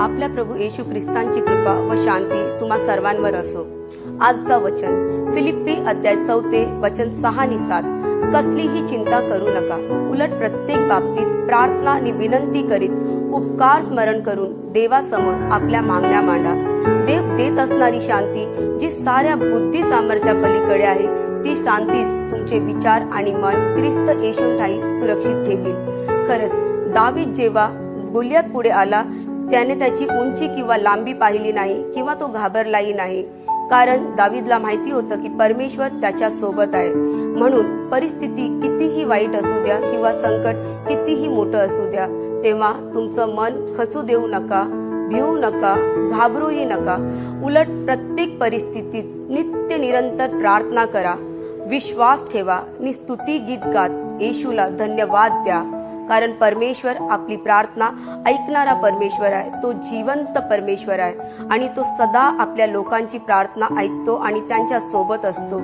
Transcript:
आपल्या प्रभू येशू ख्रिस्तांची कृपा व शांती तुम्हा सर्वांवर असो। आजचा वचन फिलिप्पी अध्याय 4 वचन 6 आणि 7। कसलीही चिंता करू नका, उलट प्रत्येक बाबतीत प्रार्थना आणि विनंती करीत उपकार स्मरण करून देवासमोर आपल्या मागण्या मांडा। देव देत असणारी शांती जी साऱ्या बुद्धी सामर्थ्यापलीकडे आहे, ती शांतीच तुमचे विचार आणि मन ख्रिस्त येशू ठाई सुरक्षित ठेवील। खरंच दावीद जेव्हा गोलियत पुढे आला, त्याने त्याची उंची किंवा लांबी पाहिली नाही किंवा तो घाबरलाही नाही, कारण दावीदला माहिती होतं की परमेश्वर त्याच्या सोबत आहे। म्हणून परिस्थिती कितीही वाईट असू द्या किंवा संकट कितीही मोठं असू द्या, तेव्हा तुमचं मन खचू देऊ नका, भिवू नका, घाबरूही नका। उलट प्रत्येक परिस्थितीत नित्य निरंतर प्रार्थना करा, विश्वास ठेवा आणि स्तुती गीत गात येशूला धन्यवाद द्या, कारण परमेश्वर आपली प्रार्थना ऐकणारा परमेश्वर आहे। तो जिवंत परमेश्वर आहे आणि तो सदा आपल्या लोकांची प्रार्थना ऐकतो आणि त्यांच्या सोबत असतो।